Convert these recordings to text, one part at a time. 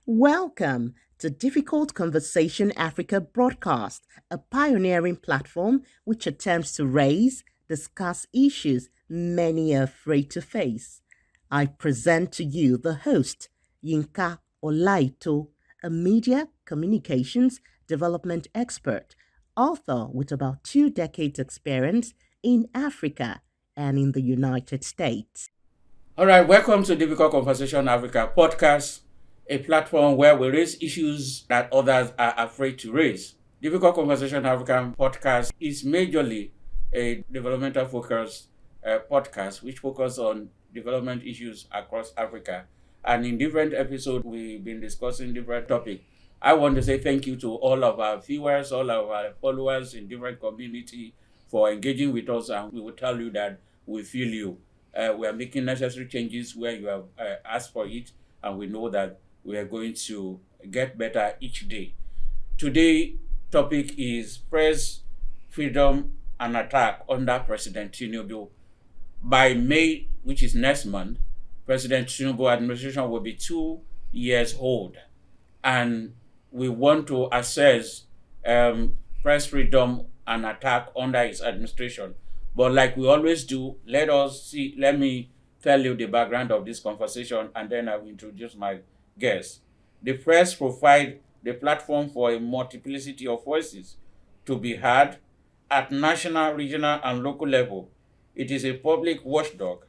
Welcome to Difficult Conversation Africa broadcast, a pioneering platform which attempts to raise, discuss issues many are afraid to face. I present to you the host, Yinka Olaito, a media communications development expert, author with about 2 decades experience in Africa and in the United States. All right, welcome to Difficult Conversation Africa podcast, a platform where we raise issues that others are afraid to raise. Difficult Conversation Africa podcast is majorly a developmental focused podcast which focuses on development issues across Africa. And in different episodes, we've been discussing different topics. I want to say thank you to all of our viewers, all of our followers in different community for engaging with us, and we will tell you that we feel you. We are making necessary changes where you have asked for it, and we know that we are going to get better each day. Today topic is press freedom and attack under President Tinubu. By May, which is next month, President Tinubu administration will be 2 years old, and we want to assess press freedom and attack under his administration. But like we always do, let me tell you the background of this conversation, and then I will introduce my guests. The press provides the platform for a multiplicity of voices to be heard at national, regional, and local level. It is a public watchdog,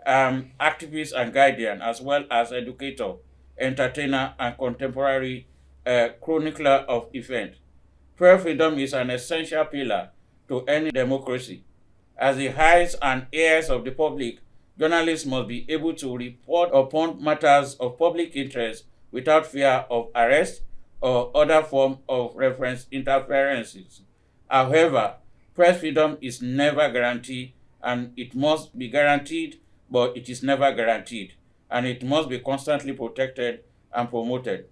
activist and guardian, as well as educator, entertainer, and contemporary chronicler of events. Press freedom is an essential pillar to any democracy. As the eyes and ears of the public, journalists must be able to report upon matters of public interest without fear of arrest or other form of reference interferences. However, press freedom is never guaranteed, and it must be guaranteed, but it is never guaranteed, and it must be constantly protected and promoted.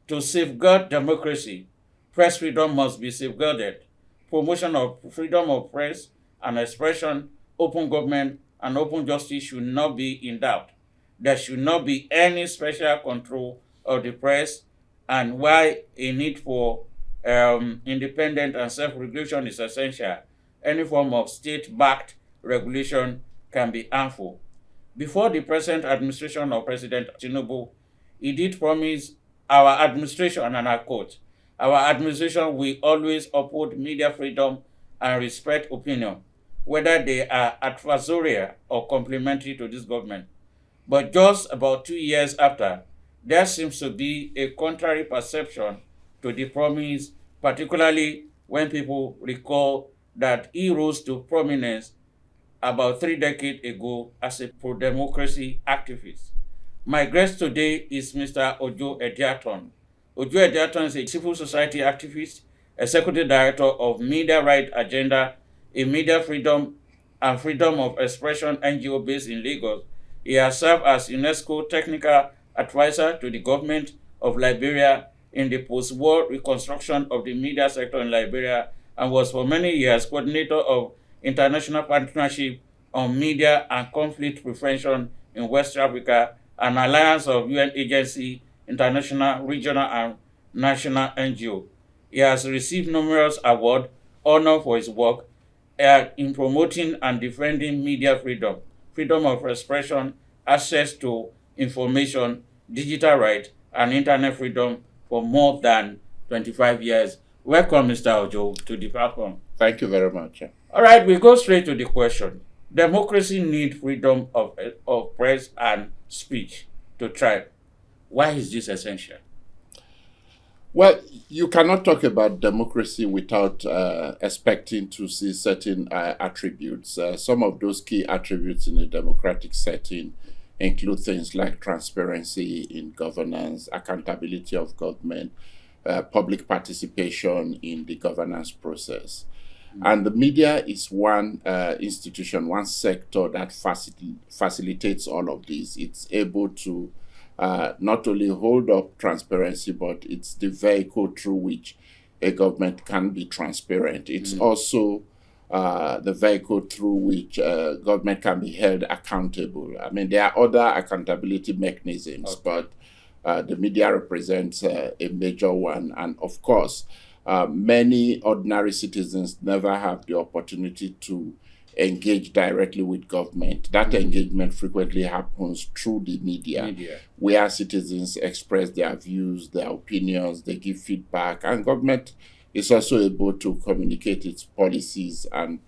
To safeguard democracy, press freedom must be safeguarded. Promotion of freedom of press and expression, open government, and open justice should not be in doubt. There should not be any special control of the press, and why a need for independent and self-regulation is essential. Any form of state-backed regulation can be harmful. Before the present administration of President Tinubu, he did promise our administration, and I quote, "Our administration will always uphold media freedom and respect opinion, whether they are adversarial or complementary to this government." But just about 2 years after, there seems to be a contrary perception to the promise, particularly when people recall that he rose to prominence about 3 decades ago as a pro-democracy activist. My guest today is Mr. Ojo Ediaton. Ojo Ediaton is a civil society activist, executive director of Media Right Agenda, a media freedom and freedom of expression NGO based in Lagos. He has served as UNESCO technical advisor to the government of Liberia in the post-war reconstruction of the media sector in Liberia, and was for many years coordinator of international partnership on media and conflict prevention in West Africa, an alliance of UN agency, international, regional, and national NGO. He has received numerous awards, honor for his work in promoting and defending media freedom, freedom of expression, access to information, digital rights, and internet freedom for more than 25 years. Welcome, Mr. Ojo, to the platform. Thank you very much. All right, we go straight to the question. Democracy needs freedom of press and speech to thrive. Why is this essential? Well, you cannot talk about democracy without expecting to see certain attributes. Some of those key attributes in a democratic setting include things like transparency in governance, accountability of government, public participation in the governance process. And the media is one institution, one sector that facilitates all of these. It's able to not only hold up transparency, but it's the vehicle through which a government can be transparent. It's also the vehicle through which government can be held accountable. I mean, there are other accountability mechanisms, but the media represents a major one. And of course, many ordinary citizens never have the opportunity to engage directly with government. That engagement frequently happens through the media, where citizens express their views, their opinions, they give feedback, and government is also able to communicate its policies and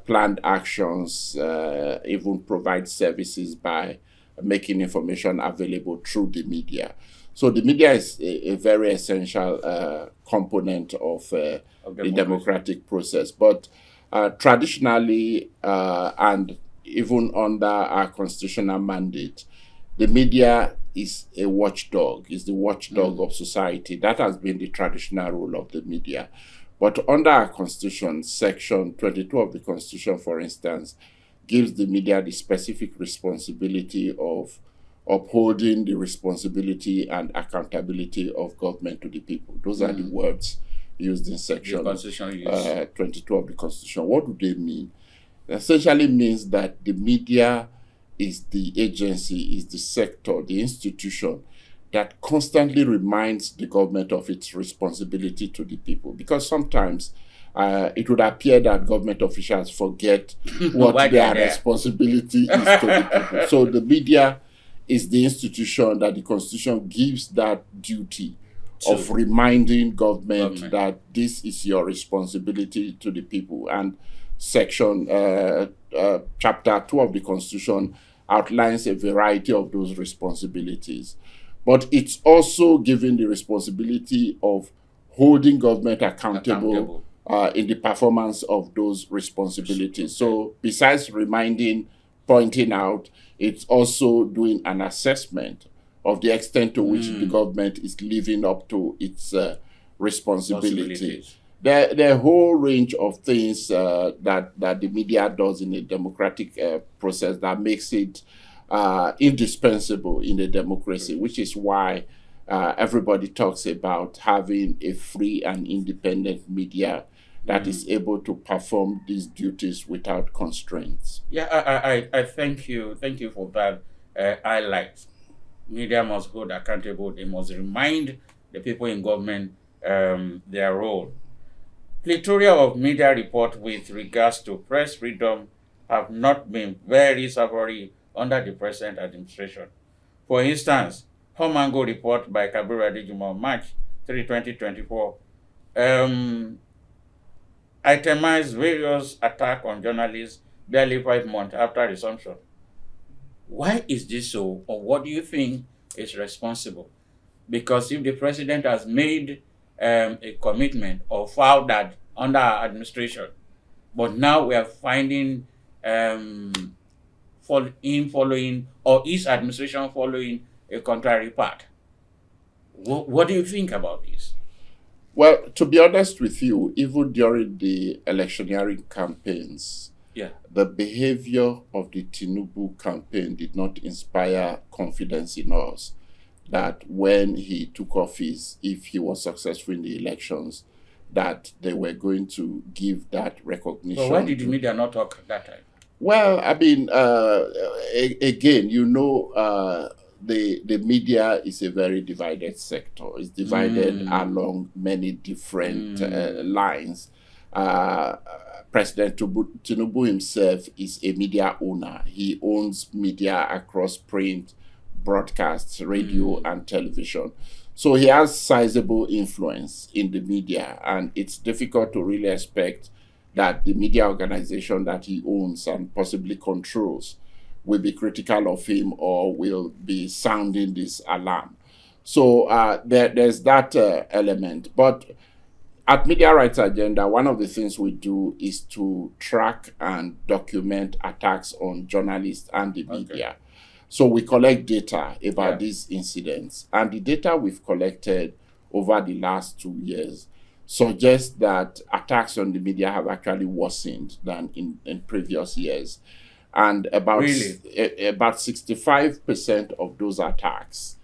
planned actions, even provide services by making information available through the media. So the media is a very essential component of the democratic process. But traditionally, and even under our constitutional mandate, the media is a watchdog, is the watchdog of society. That has been the traditional role of the media. But under our constitution, section 22 of the constitution, for instance, gives the media the specific responsibility of upholding the responsibility and accountability of government to the people. Those are the words used in section 22 of the constitution. What do they mean? It essentially means that the media is the agency, is the sector, the institution that constantly reminds the government of its responsibility to the people. Because sometimes it would appear that government officials forget what their responsibility is to the people. So the media is the institution that the constitution gives that duty of reminding government that this is your responsibility to the people. And section chapter 2 of the constitution outlines a variety of those responsibilities. But it's also given the responsibility of holding government accountable. In the performance of those responsibilities. So besides reminding, pointing out, it's also doing an assessment of the extent to which the government is living up to its responsibilities. There are a whole range of things that the media does in a democratic process that makes it indispensable in a democracy, which is why everybody talks about having a free and independent media that is able to perform these duties without constraints. Yeah, I thank you. Thank you for that highlight. Media must hold accountable. They must remind the people in government their role. Plethora of media reports with regards to press freedom have not been very savory under the present administration. For instance, Homango report by Kabir Adejuma, March 3, 2024, itemized various attacks on journalists barely 5 months after resumption. Why is this so, or what do you think is responsible? Because if the president has made a commitment or vowed that under our administration, but now we are finding him following, or his administration following a contrary path. What do you think about this? Well, to be honest with you, even during the electioneering campaigns, the behavior of the Tinubu campaign did not inspire confidence in us that when he took office, if he was successful in the elections, that they were going to give that recognition. So why did the media not talk at that time? Well, I mean, again, the media is a very divided sector. It's divided along many different lines. President Tinubu himself is a media owner. He owns media across print, broadcasts, radio, and television. So he has sizable influence in the media, and it's difficult to really expect that the media organization that he owns and possibly controls will be critical of him or will be sounding this alarm. So there's that element. But at Media Rights Agenda, one of the things we do is to track and document attacks on journalists and the media. So we collect data about these incidents. And the data we've collected over the last 2 years suggests that attacks on the media have actually worsened than in previous years. And about 65% of those attacks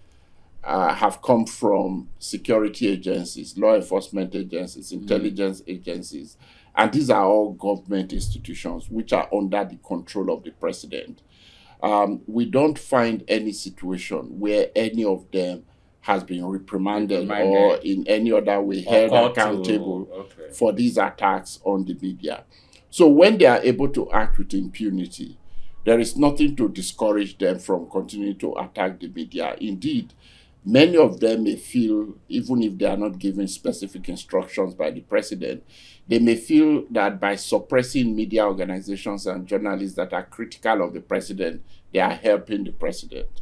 have come from security agencies, law enforcement agencies, intelligence agencies, And these are all government institutions which are under the control of the president. We don't find any situation where any of them has been reprimanded or in any other way held accountable for these attacks on the media. So when they are able to act with impunity, there is nothing to discourage them from continuing to attack the media. Indeed, many of them may feel, even if they are not given specific instructions by the president, they may feel that by suppressing media organizations and journalists that are critical of the president, they are helping the president.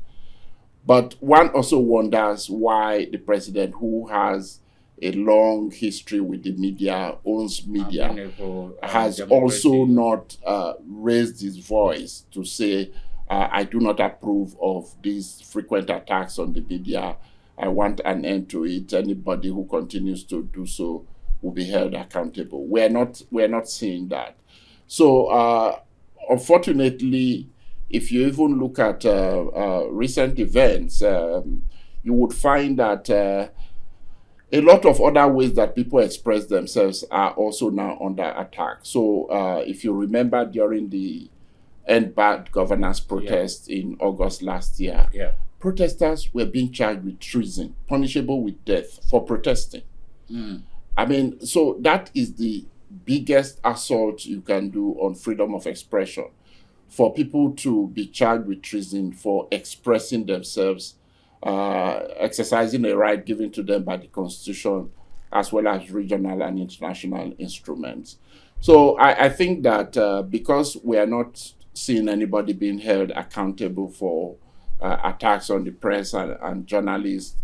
But one also wonders why the president, who has a long history with the media, owns media, has also not raised his voice to say, I do not approve of these frequent attacks on the media. I want an end to it. Anybody who continues to do so will be held accountable. We're not seeing that. So unfortunately, if you even look at recent events, you would find that a lot of other ways that people express themselves are also now under attack. So if you remember during the End Bad Governance protest in August last year, protesters were being charged with treason, punishable with death for protesting. I mean, so that is the biggest assault you can do on freedom of expression, for people to be charged with treason for expressing themselves, exercising a right given to them by the Constitution, as well as regional and international instruments. So I think that because we are not seeing anybody being held accountable for attacks on the press and journalists,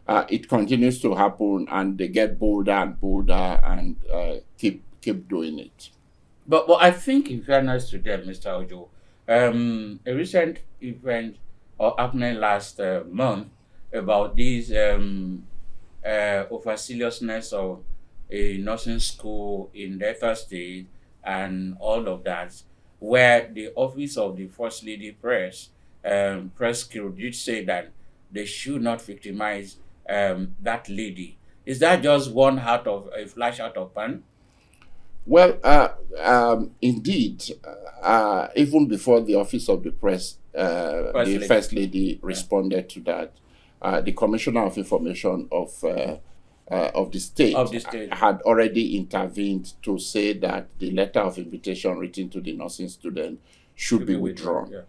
it continues to happen, and they get bolder and bolder and keep doing it. But I think, in fairness to them, Mr. Ojo, a recent event happening last month about this over seriousness of a nursing school in Delta State and all of that, where the office of the First Lady press secretary did say that they should not victimize that lady. Is that just one out of a flash out of pan? Well, indeed, even before the office of the press, the First Lady responded to that. The Commissioner of Information of the state had already intervened to say that the letter of invitation written to the nursing student should be withdrawn. Yeah.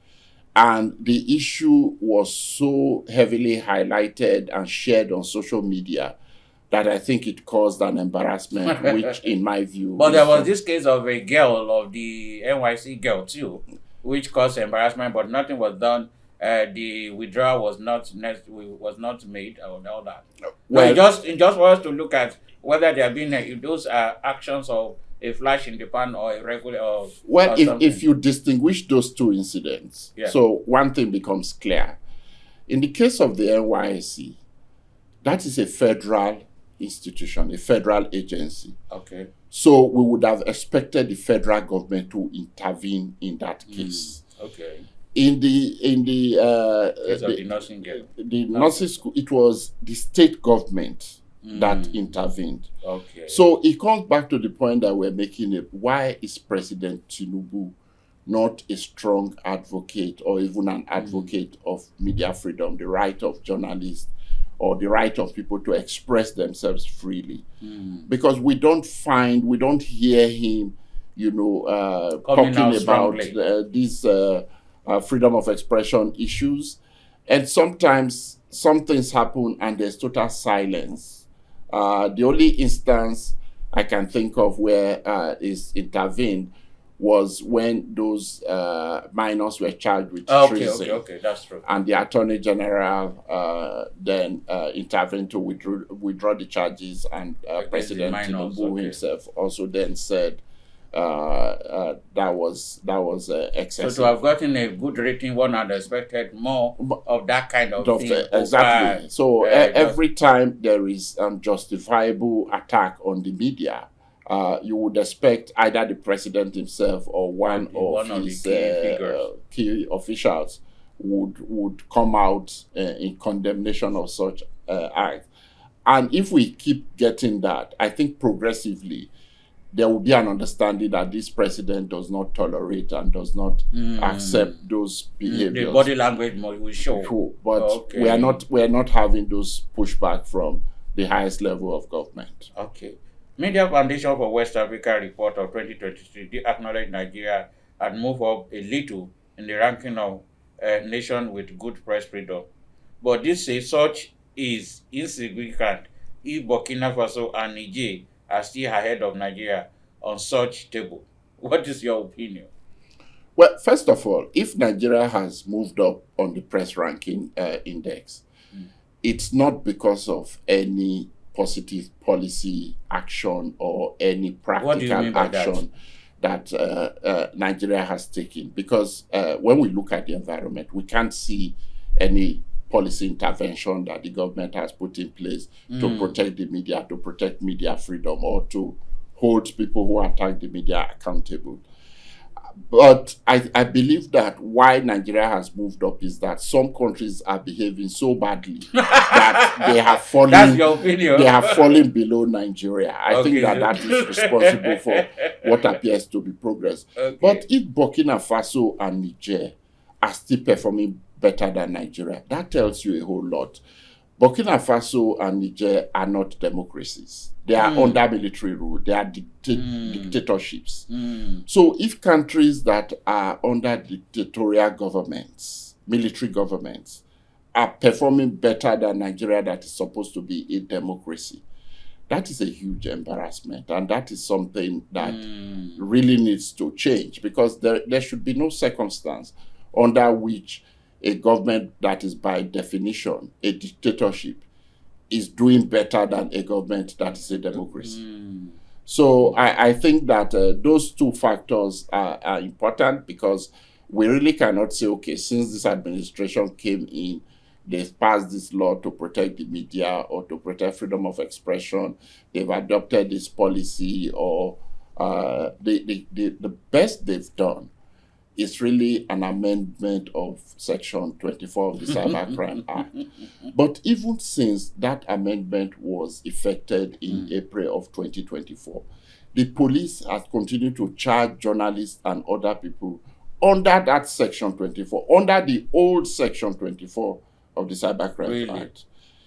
And the issue was so heavily highlighted and shared on social media that I think it caused an embarrassment, which in my view... But there was this case of a girl, of the NYC girl too, which caused embarrassment, but nothing was done. The withdrawal was not made, or all that. Well, just for us to look at whether there have been those actions of a flash in the pan or a regular... if you distinguish those two incidents, so one thing becomes clear. In the case of the NYC, that is a federal institution, a federal agency. Okay. So we would have expected the federal government to intervene in that case. Okay. In the nursing school, it was the state government that intervened. Okay. So it comes back to the point that we're making: why is President Tinubu not a strong advocate or even an advocate of media freedom, the right of journalists, or the right of people to express themselves freely? Because we don't hear him, talking about these freedom of expression issues. And sometimes some things happen and there's total silence. The only instance I can think of where is intervened was when those minors were charged with treason. Okay, that's true. And the Attorney General then intervened to withdraw the charges, and President Tinubu himself also then said that was excessive. So to have gotten a good rating, one had expected more of that kind of thing. Exactly. So every time there is unjustifiable attack on the media, you would expect either the president himself or one of his key officials would come out in condemnation of such acts. And if we keep getting that, I think progressively there will be an understanding that this president does not tolerate and does not accept those behaviors. The body language will show. True, but we are not having those pushback from the highest level of government. Okay. Media Foundation for West Africa report of 2023 did acknowledge Nigeria had moved up a little in the ranking of a nation with good press freedom. But this says such is insignificant if Burkina Faso and Niger are still ahead of Nigeria on such table. What is your opinion? Well, first of all, if Nigeria has moved up on the press ranking index, it's not because of any positive policy action or any practical action that Nigeria has taken. Because when we look at the environment, we can't see any policy intervention that the government has put in place to protect the media, to protect media freedom, or to hold people who attack the media accountable. But I believe that why Nigeria has moved up is that some countries are behaving so badly that they have fallen. That's your opinion. They have fallen below Nigeria. I think that is responsible for what appears to be progress. Okay. But if Burkina Faso and Niger are still performing better than Nigeria, that tells you a whole lot. Burkina Faso and Niger are not democracies. They are under military rule. They are dictatorships. So if countries that are under dictatorial governments, military governments, are performing better than Nigeria that is supposed to be a democracy, that is a huge embarrassment. And that is something that really needs to change, because there should be no circumstance under which a government that is by definition a dictatorship is doing better than a government that is a democracy. So I think that those two factors are important, because we really cannot say, okay, since this administration came in, they've passed this law to protect the media or to protect freedom of expression, they've adopted this policy, or the best they've done is really an amendment of Section 24 of the Cybercrime Act. But even since that amendment was effected in April of 2024, the police has continued to charge journalists and other people under that Section 24, under the old Section 24 of the Cybercrime Act.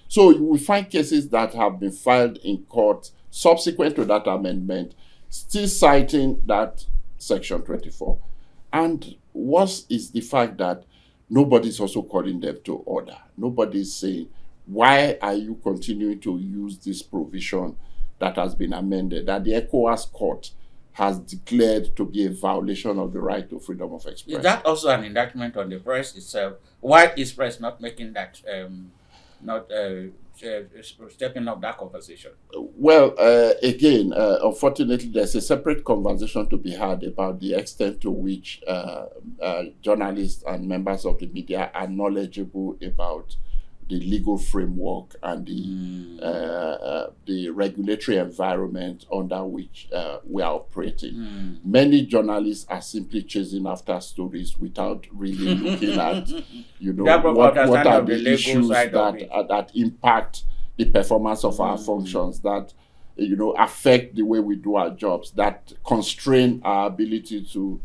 So you will find cases that have been filed in court subsequent to that amendment, still citing that Section 24. And worse is the fact that nobody's also calling them to order. Nobody's saying, why are you continuing to use this provision that has been amended, that the ECOWAS court has declared to be a violation of the right to freedom of expression? Is that also an indictment on the press itself? Why is press not making that, stepping up that conversation? Well, again, unfortunately, there's a separate conversation to be had about the extent to which journalists and members of the media are knowledgeable about the legal framework and the regulatory environment under which we are operating. Many journalists are simply chasing after stories without really looking at, what are the issues that impact the performance of our functions, that affect the way we do our jobs, that constrain our ability to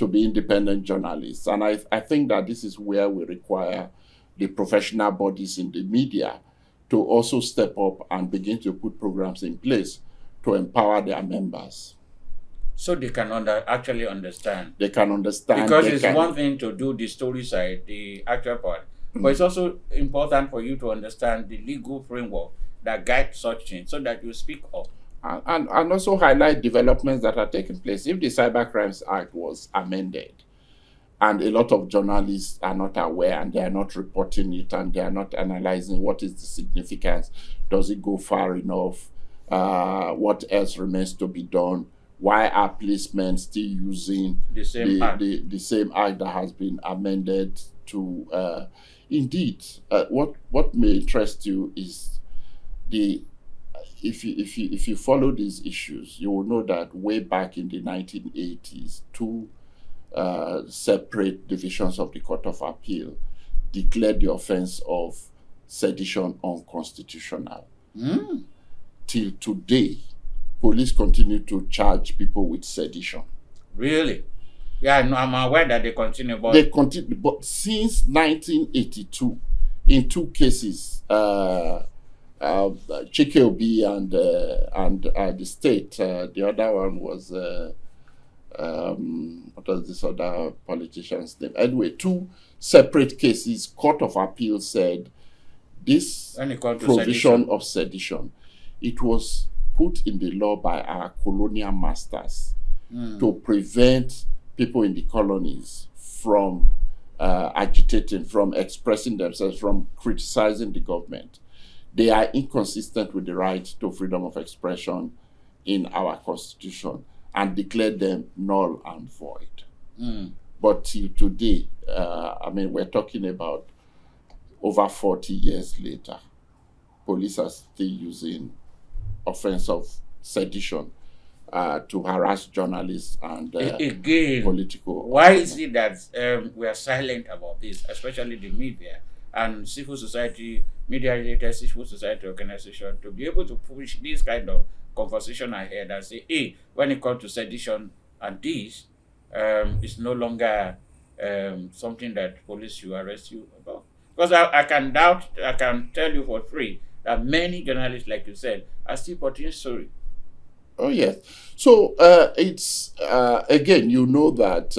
be independent journalists. And I think that this is where we require the professional bodies in the media to also step up and begin to put programs in place to empower their members. So they can actually understand. They can understand. Because one thing to do the story side, the actual part, but it's also important for you to understand the legal framework that guides such things so that you speak up. And also highlight developments that are taking place. If the Cybercrimes Act was amended, and a lot of journalists are not aware and they are not reporting it and they are not analyzing what is the significance. Does it go far enough? What else remains to be done? Why are policemen still using the same act that has been amended to indeed? What may interest you is if you follow these issues, you will know that way back in the 1980s, two separate divisions of the Court of Appeal declared the offense of sedition unconstitutional. Till today, police continue to charge people with sedition. Really? Yeah, no, I'm aware that they continue, but They continue, but since 1982, in two cases, Chikeobi and the state. The other one was what was this other politician's name? Anyway, two separate cases. Court of Appeal said this when it comes to provision of sedition, it was put in the law by our colonial masters to prevent people in the colonies from agitating, from expressing themselves, from criticizing the government. They are inconsistent with the right to freedom of expression in our constitution and declared them null and void. But till today, we're talking about over 40 years later, police are still using offense of sedition to harass journalists and again, political. Why is it that we are silent about this, especially the media and civil society, media-related civil society organization, to be able to push this kind of conversation ahead and say, hey, when it comes to sedition and this, it's no longer something that police should arrest you about? Because I can tell you for free that many journalists, like you said, are still putting story. Oh, yes. So it's, again, you know that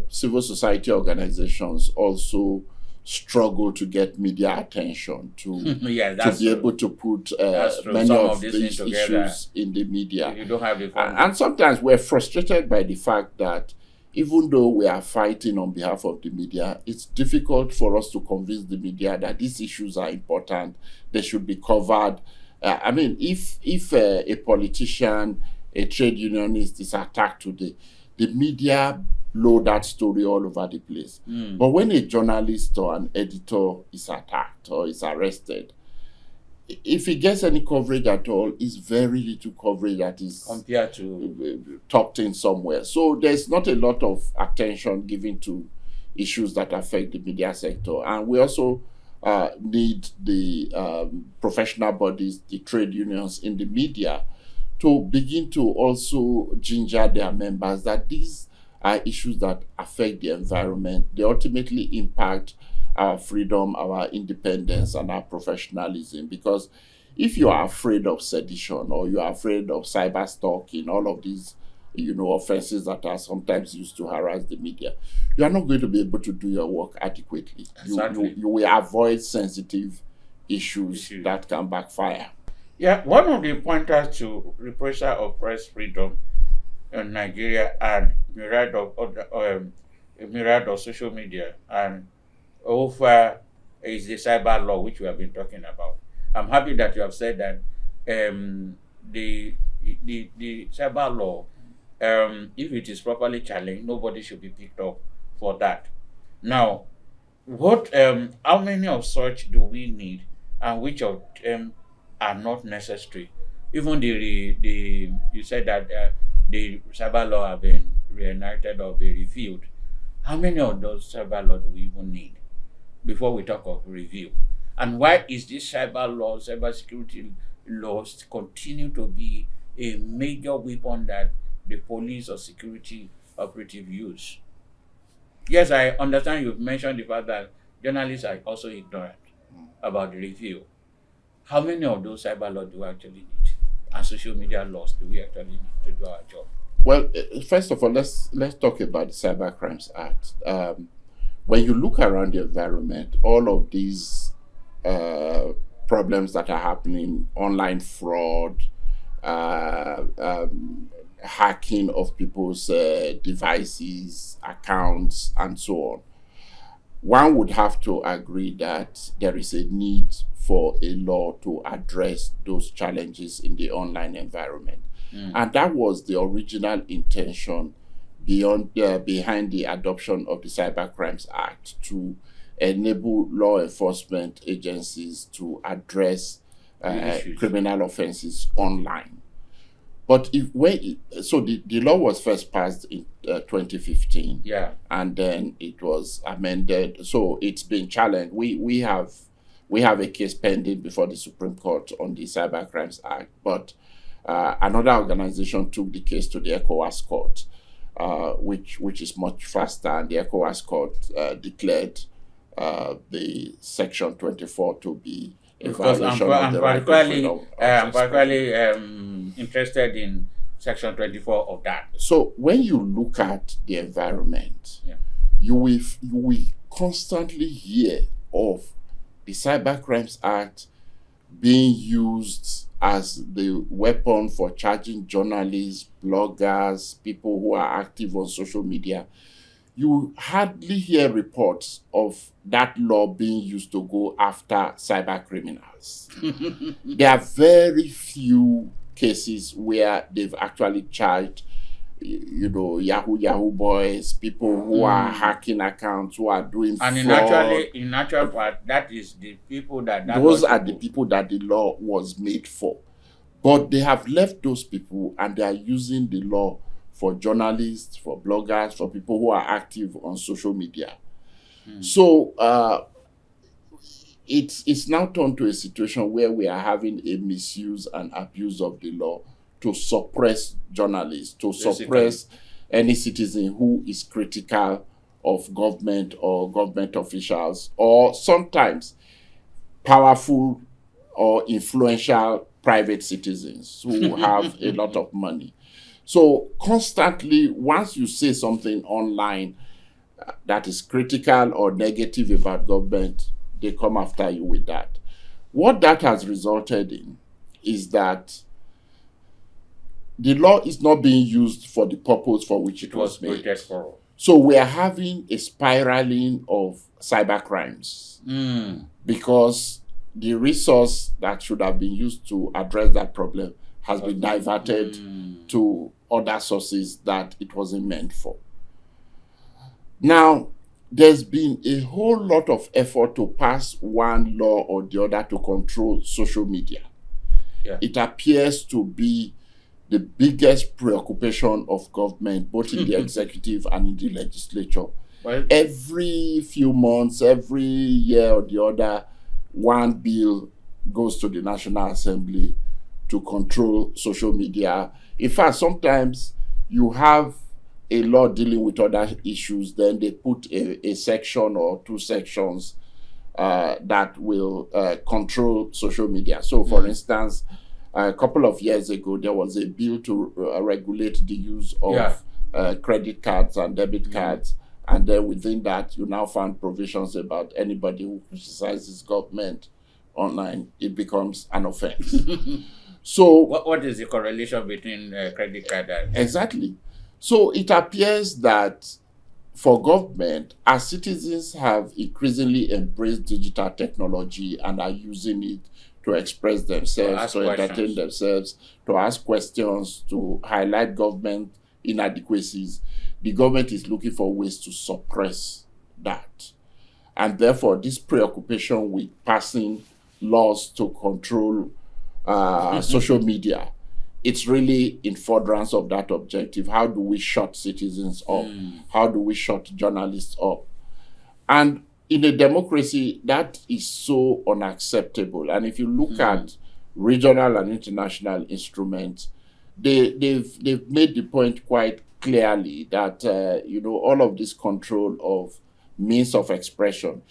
civil society organizations also struggle to get media attention to, yeah, to be able to put many Some of these these things together issues in the media. You don't have the fun. And sometimes we're frustrated by the fact that even though we are fighting on behalf of the media, it's difficult for us to convince the media that these issues are important, they should be covered. If a politician, a trade unionist is attacked today, the media blow that story all over the place. But when a journalist or an editor is attacked or is arrested, if he gets any coverage at all, it's very little coverage that is compared to tucked in somewhere. So there's not a lot of attention given to issues that affect the media sector. And we also need the professional bodies, the trade unions in the media, to begin to also ginger their members that these are issues that affect the environment. They ultimately impact our freedom, our independence, and our professionalism. Because if you are afraid of sedition or you are afraid of cyber stalking, all of these, offenses that are sometimes used to harass the media, you are not going to be able to do your work adequately. Exactly. You will avoid sensitive issues that can backfire. Yeah, one of the pointers to repression of press freedom in Nigeria and myriad of social media and over is the cyber law, which we have been talking about. I'm happy that you have said that the cyber law, if it is properly challenged, nobody should be picked up for that. Now, how many of such do we need, and which of them are not necessary? Even you said that the cyber law have been reenacted or be reviewed. How many of those cyber law do we even need before we talk of review? And why is this cyber security laws continue to be a major weapon that the police or security operative use? Yes, I understand you've mentioned the fact that journalists are also ignorant about the review. How many of those cyber laws do we actually need? And social media laws do we actually need to do our job? Well, first of all, let's talk about the Cyber Crimes Act. When you look around the environment, all of these problems that are happening, online fraud, hacking of people's devices, accounts, and so on, one would have to agree that there is a need for a law to address those challenges in the online environment. And that was the original intention behind the adoption of the Cyber Crimes Act, to enable law enforcement agencies to address criminal offenses online. But the law was first passed in 2015, and then it was amended. So it's been challenged. We have a case pending before the Supreme Court on the Cyber Crimes Act, but Another organization took the case to the ECOWAS court, which is much faster, and the ECOWAS court declared the Section 24 to be a violation of the right of freedom of particularly interested in Section 24 of that. So when you look at the environment, you will constantly hear of the Cybercrimes Act being used as the weapon for charging journalists, bloggers, people who are active on social media. You hardly hear reports of that law being used to go after cyber criminals. There are very few cases where they've actually charged, Yahoo boys, people who are hacking accounts, who are doing fraud. And in actual fact, that is the people those are the people that the law was made for. But they have left those people and they are using the law for journalists, for bloggers, for people who are active on social media. So it's now turned to a situation where we are having a misuse and abuse of the law to suppress journalists, to suppress any citizen who is critical of government or government officials, or sometimes powerful or influential private citizens who have a lot of money. So constantly, once you say something online that is critical or negative about government, they come after you with that. What that has resulted in is that the law is not being used for the purpose for which it was made. So we are having a spiraling of cybercrimes because the resource that should have been used to address that problem has been diverted to other sources that it wasn't meant for. Now, there's been a whole lot of effort to pass one law or the other to control social media. It appears to be the biggest preoccupation of government, both in the executive and in the legislature. Well, every few months, every year or the other, one bill goes to the National Assembly to control social media. In fact, sometimes you have a law dealing with other issues, then they put a section or two sections that will control social media. So, for instance, a couple of years ago, there was a bill to regulate the use of credit cards and debit cards. And then within that, you now find provisions about anybody who criticizes government online, it becomes an offense. So what is the correlation between credit card and... Exactly. So it appears that for government, as citizens have increasingly embraced digital technology and are using it to express themselves, to entertain themselves, to ask questions, to highlight government inadequacies, the government is looking for ways to suppress that. And therefore, this preoccupation with passing laws to control social media, it's really in furtherance of that objective. How do we shut citizens up? How do we shut journalists up? And in a democracy, that is so unacceptable. And if you look at regional and international instruments, they've made the point quite clearly that all of this control of means of expression,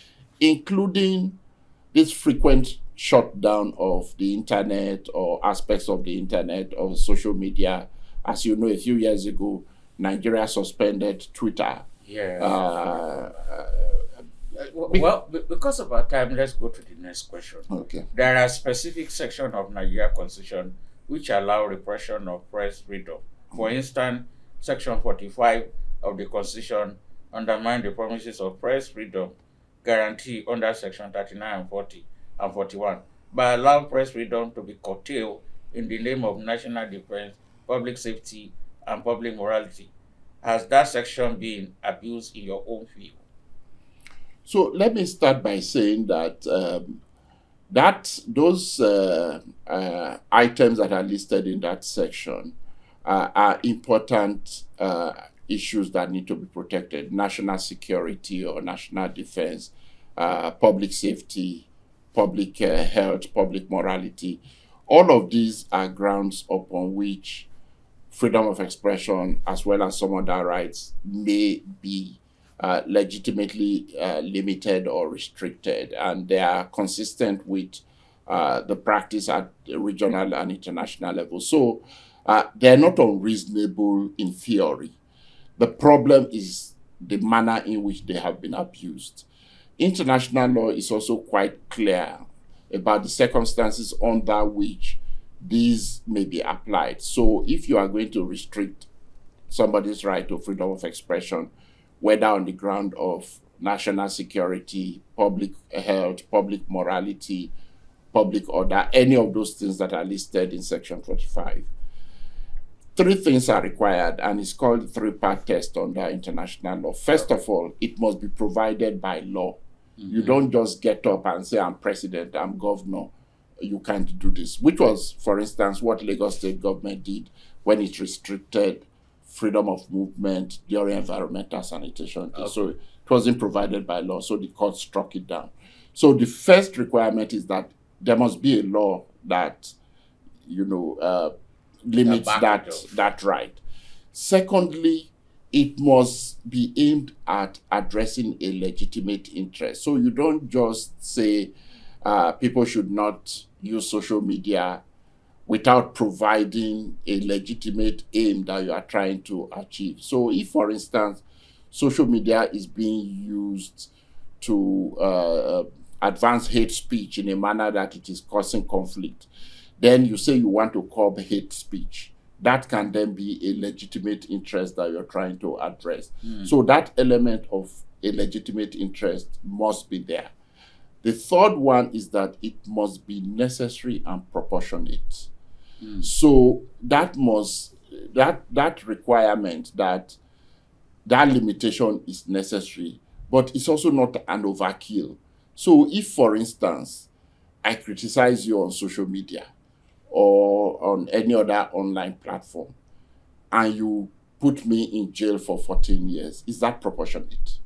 including this frequent shutdown of the internet or aspects of the internet or social media. As you know, a few years ago, Nigeria suspended Twitter. Well, because of our time, let's go to the next question. Okay. There are specific sections of Nigeria Constitution which allow repression of press freedom. For instance, Section 45 of the Constitution undermine the promises of press freedom guarantee under Section 39 and 40 and 41 by allowing press freedom to be curtailed in the name of national defense, public safety, and public morality. Has that section been abused in your own field? So let me start by saying that those items that are listed in that section are important issues that need to be protected: national security or national defense, public safety, public health, public morality. All of these are grounds upon which freedom of expression, as well as some other rights, may be legitimately limited or restricted, and they are consistent with the practice at the regional and international level. So they're not unreasonable in theory. The problem is the manner in which they have been abused. International law is also quite clear about the circumstances under which these may be applied. So if you are going to restrict somebody's right to freedom of expression, whether on the ground of national security, public health, public morality, public order, any of those things that are listed in Section 45, three things are required, and it's called the three-part test under international law. First of all, it must be provided by law. Mm-hmm. You don't just get up and say, I'm president, I'm governor, you can't do this, which was, for instance, what Lagos state government did when it restricted freedom of movement during environmental sanitation. Okay. So it wasn't provided by law, so the court struck it down. So the first requirement is that there must be a law that, limits that right. Secondly, it must be aimed at addressing a legitimate interest. So you don't just say people should not use social media without providing a legitimate aim that you are trying to achieve. So if, for instance, social media is being used to advance hate speech in a manner that it is causing conflict, then you say you want to curb hate speech. That can then be a legitimate interest that you're trying to address. So that element of a legitimate interest must be there. The third one is that it must be necessary and proportionate. So that requirement, that limitation is necessary, but it's also not an overkill. So if, for instance, I criticize you on social media or on any other online platform, and you put me in jail for 14 years, is that proportionate?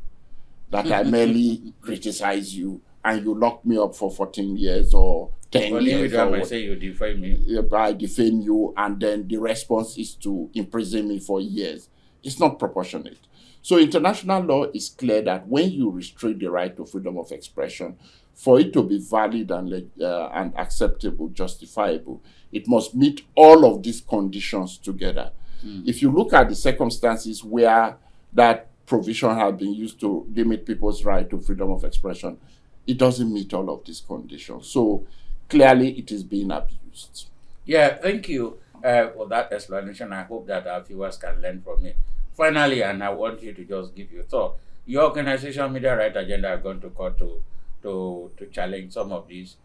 That I merely criticize you and you lock me up for 14 years or 10 years? Or I say you defame me. I defame you, and then the response is to imprison me for years. It's not proportionate. So international law is clear that when you restrict the right to freedom of expression, for it to be valid and acceptable, justifiable, it must meet all of these conditions together. If you look at the circumstances where that provision has been used to limit people's right to freedom of expression, it doesn't meet all of these conditions. So clearly it is being abused. Yeah, thank you for that explanation. I hope that our viewers can learn from it. Finally, and I want you to just give your thought. Your organization, Media Right Agenda, are going to court to challenge some of these.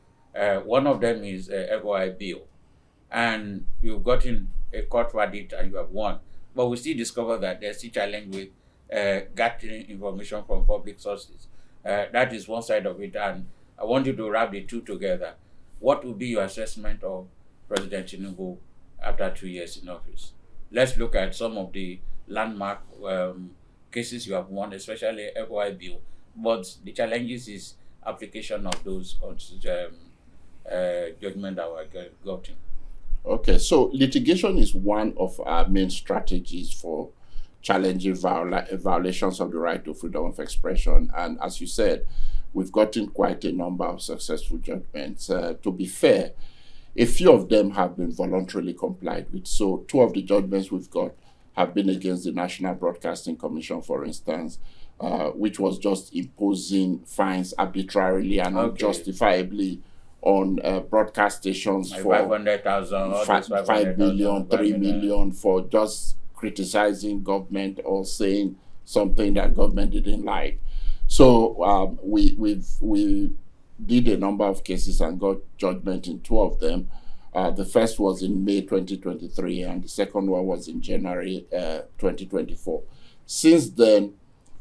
One of them is FOI bill. And you've gotten a court verdict and you have won. But we still discover that there's still challenge with gathering information from public sources. That is one side of it. And I want you to wrap the two together. What would be your assessment of President Tinubu after 2 years in office? Let's look at some of the landmark cases you have won, especially FOI bill. But the challenges is application of those judgment that were gotten. Okay, so litigation is one of our main strategies for challenging violations of the right to freedom of expression. And as you said, we've gotten quite a number of successful judgments. To be fair, a few of them have been voluntarily complied with. So 2 of the judgments we've got have been against the National Broadcasting Commission, for instance, which was just imposing fines arbitrarily and unjustifiably on broadcast stations like for 500,000, 5 million, 3 million for just criticizing government or saying something that government didn't like. So we did a number of cases and got judgment in 2 of them. The first was in May 2023, and the second one was in January 2024. Since then,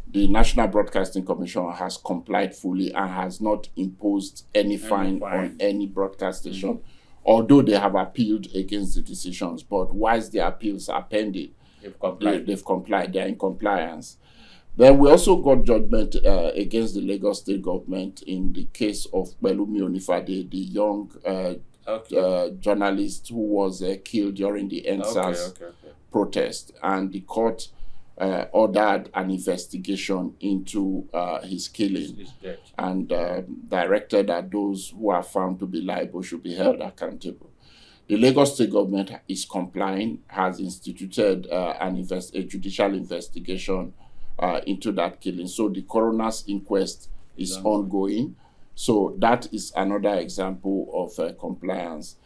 the National Broadcasting Commission has complied fully and has not imposed any fine on any broadcast station, although they have appealed against the decisions. But whilst the appeals are pending, they've complied. They're in compliance. Then we also got judgment against the Lagos state government in the case of Pelumi Onifade, the young journalist who was killed during the NSAS protest, and the court ordered an investigation into his killing and directed that those who are found to be liable should be held accountable. The Lagos State government is complying, has instituted a judicial investigation into that killing. So the coroner's inquest is ongoing. So that is another example of compliance.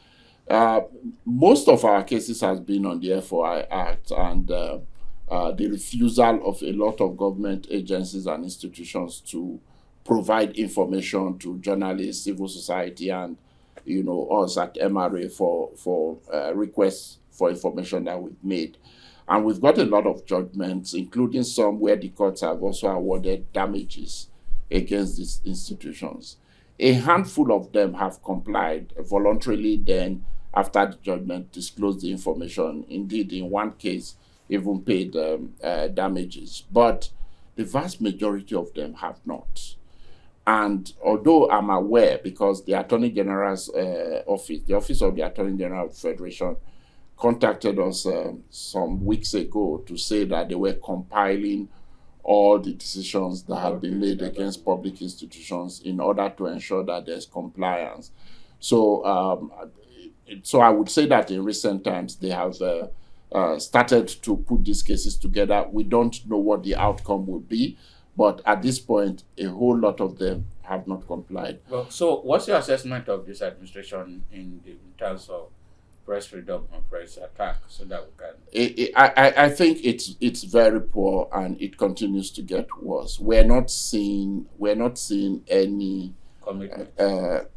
Most of our cases has been on the FOI Act and the refusal of a lot of government agencies and institutions to provide information to journalists, civil society, and us at MRA for requests for information that we've made. And we've got a lot of judgments, including some where the courts have also awarded damages against these institutions. A handful of them have complied voluntarily, then after the judgment disclosed the information. Indeed, in one case, even paid damages. But the vast majority of them have not. And although I'm aware, because the Attorney General's office, the Office of the Attorney General of the Federation, contacted us some weeks ago to say that they were compiling all the decisions that have been made against public institutions in order to ensure that there's compliance. So I would say that in recent times they have started to put these cases together. We don't know what the outcome will be, but at this point, a whole lot of them have not complied. Well, so what's your assessment of this administration in terms of press freedom and press attack, so that we can? I think it's very poor, and it continues to get worse. We're not seeing any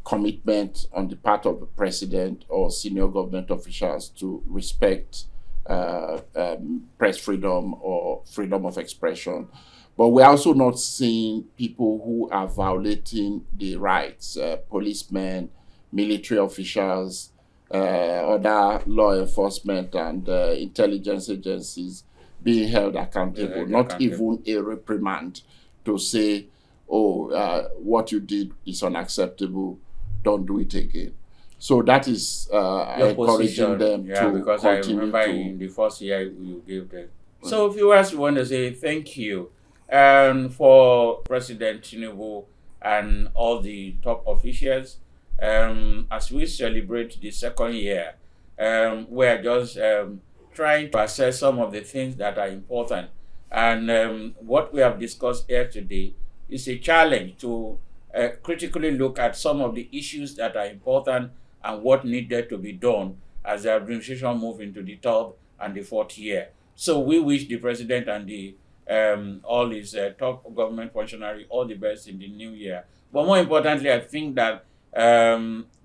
commitment on the part of the president or senior government officials to respect press freedom or freedom of expression. But we're also not seeing people who are violating the rights, policemen, military officials, other law enforcement and intelligence agencies being held accountable, not even a reprimand to say, what you did is unacceptable, don't do it again. So that is encouraging them to because continue I remember in the first year you gave them. So viewers, we want to say thank you for President Tinubu and all the top officials. As we celebrate the second year, we're just trying to assess some of the things that are important. And what we have discussed here today is a challenge to critically look at some of the issues that are important and what needed to be done as the administration move into the third and the fourth year. So we wish the president and the all his top government functionary all the best in the new year. But more importantly, I think that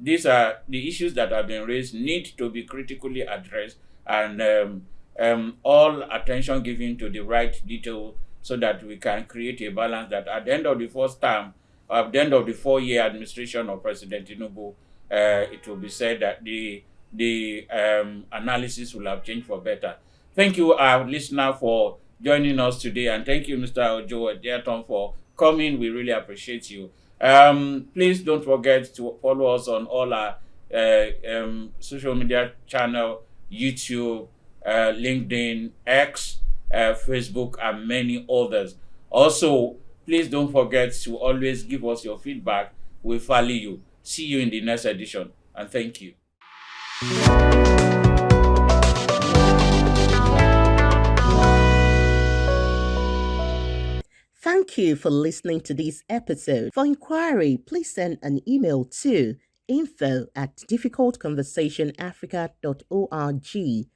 these are the issues that have been raised need to be critically addressed, and all attention given to the right detail so that we can create a balance that at the end of the first term, at the end of the 4-year administration of President Tinubu, it will be said that the analysis will have changed for better. Thank you, our listener, for joining us today, and thank you, Mr. Ojo Ejeaton, for coming. We really appreciate you. Please don't forget to follow us on all our social media channel, YouTube, LinkedIn, X, Facebook, and many others. Also, please don't forget to always give us your feedback. We value you. See you in the next edition, and thank you. Thank you for listening to this episode. For inquiry, please send an email to info@difficultconversationafrica.org.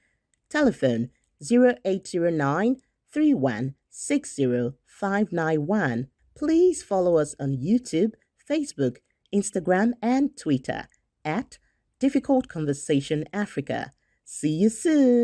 Telephone 0809 3160 591. Please follow us on YouTube, Facebook, Instagram, and Twitter at Difficult Conversation Africa. See you soon.